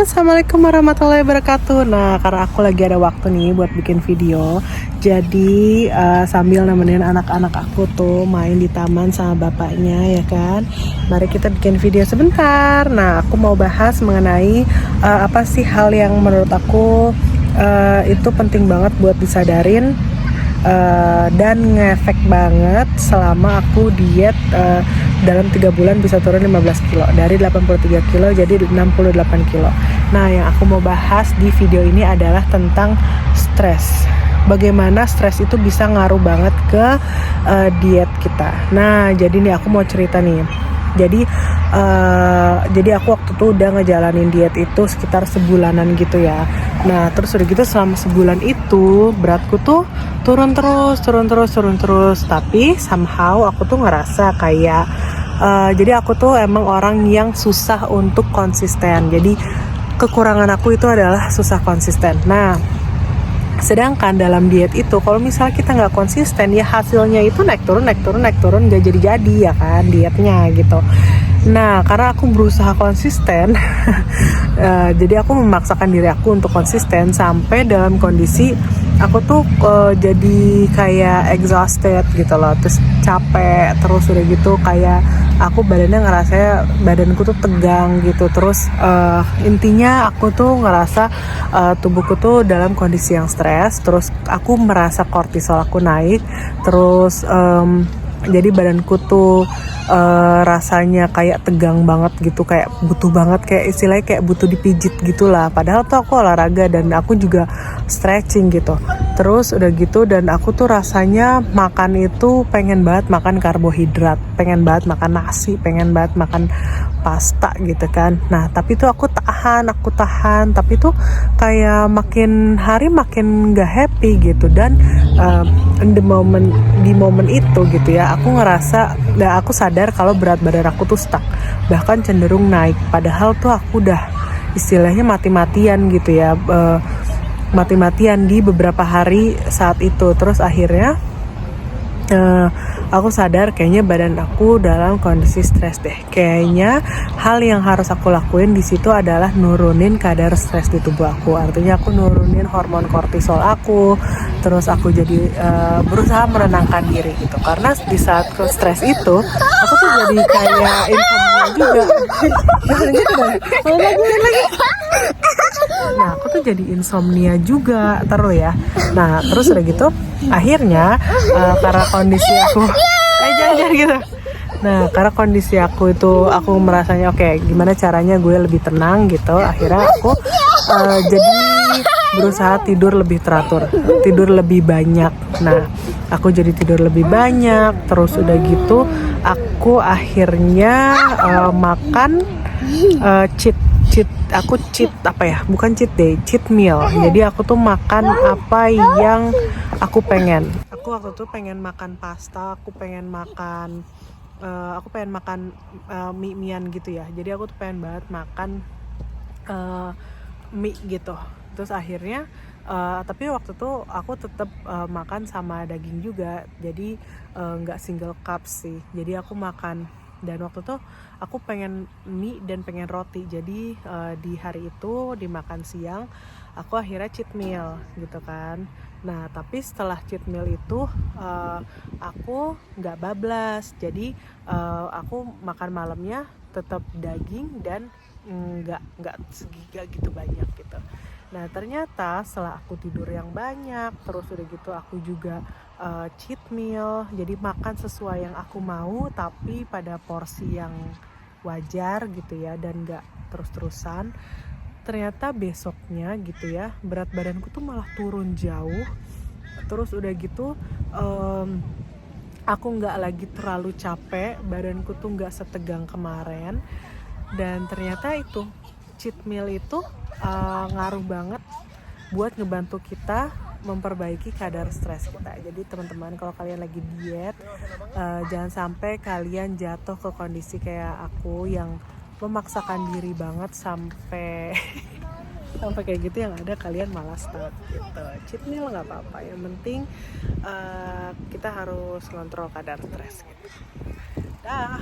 Assalamualaikum warahmatullahi wabarakatuh. Nah, karena aku lagi ada waktu nih buat bikin video, jadi sambil nemenin anak-anak aku tuh main di taman sama bapaknya ya kan. Mari kita bikin video sebentar. Nah, aku mau bahas mengenai apa sih hal yang menurut aku itu penting banget buat disadarin dan ngefek banget selama aku diet dalam 3 bulan bisa turun 15 kilo dari 83 kilo jadi 68 kilo. Nah, yang aku mau bahas di video ini adalah tentang stres. Bagaimana stres itu bisa ngaruh banget ke diet kita. Nah, jadi nih aku mau cerita nih. Jadi aku waktu itu udah ngejalanin diet itu sekitar sebulanan gitu ya. Nah, terus udah gitu selama sebulan itu beratku tuh turun terus. Tapi somehow aku tuh ngerasa kayak jadi aku tuh emang orang yang susah untuk konsisten. Jadi kekurangan aku itu adalah susah konsisten. Nah, sedangkan dalam diet itu kalau misalnya kita nggak konsisten ya hasilnya itu naik turun nggak jadi ya kan dietnya gitu. Nah, karena aku berusaha konsisten jadi aku memaksakan diri aku untuk konsisten sampai dalam kondisi aku tuh jadi kayak exhausted gitu loh, terus capek, terus udah gitu kayak aku badanku tuh tegang gitu, terus intinya aku tuh ngerasa tubuhku tuh dalam kondisi yang stres, terus aku merasa kortisol aku naik, terus jadi badanku tuh rasanya kayak tegang banget gitu, kayak butuh banget, kayak istilahnya kayak butuh dipijit gitulah. Padahal tuh aku olahraga dan aku juga stretching gitu. Terus udah gitu dan aku tuh rasanya makan itu pengen banget makan karbohidrat, pengen banget makan nasi, pengen banget makan pasta gitu kan. Nah, tapi tuh aku tahan, tapi tuh kayak makin hari makin gak happy gitu. Dan di momen itu gitu ya, aku ngerasa dan aku sadar kalau berat badan aku tuh stuck, bahkan cenderung naik. Padahal tuh aku udah istilahnya mati-matian gitu ya, mati-matian di beberapa hari saat itu. Terus akhirnya aku sadar kayaknya badan aku dalam kondisi stres deh. Kayaknya hal yang harus aku lakuin di situ adalah nurunin kadar stres di tubuh aku. Artinya aku nurunin hormon kortisol aku. Terus aku jadi berusaha menenangkan diri gitu. Karena di saat stres itu aku tuh jadi kayak insomnia juga. Nah, aku tuh jadi insomnia juga terus ya. Nah, terus udah gitu akhirnya karena kondisi aku jangan gitu. Nah, karena kondisi aku itu aku merasanya oke, gimana caranya gue lebih tenang gitu. Akhirnya aku jadi berusaha tidur lebih teratur, tidur lebih banyak. Nah, aku jadi tidur lebih banyak. Terus udah gitu aku akhirnya makan cheat meal. Jadi aku tuh makan apa yang aku pengen. Aku waktu itu pengen makan pasta, aku pengen makan mie-mian gitu ya. Jadi aku tuh pengen banget makan mie gitu. Terus akhirnya tapi waktu itu aku tetap makan sama daging juga. Jadi nggak single cup sih. Jadi aku makan. Dan waktu itu aku pengen mie dan pengen roti. Jadi di hari itu di makan siang aku akhirnya cheat meal gitu kan. Nah, tapi setelah cheat meal itu aku nggak bablas. Jadi aku makan malamnya tetap daging dan nggak segiga gitu banyak gitu. Nah, ternyata setelah aku tidur yang banyak, terus udah gitu aku juga cheat meal, jadi makan sesuai yang aku mau tapi pada porsi yang wajar gitu ya, dan gak terus-terusan. Ternyata besoknya gitu ya, berat badanku tuh malah turun jauh. Terus udah gitu aku gak lagi terlalu capek, badanku tuh gak setegang kemarin. Dan ternyata itu cheat meal itu ngaruh banget buat ngebantu kita memperbaiki kadar stres kita. Jadi teman-teman, kalau kalian lagi diet jangan sampai kalian jatuh ke kondisi kayak aku yang memaksakan diri banget sampai kayak gitu, yang ada kalian malah start gitu. Cheat meal nggak apa-apa, yang penting kita harus kontrol kadar stres gitu. Dah.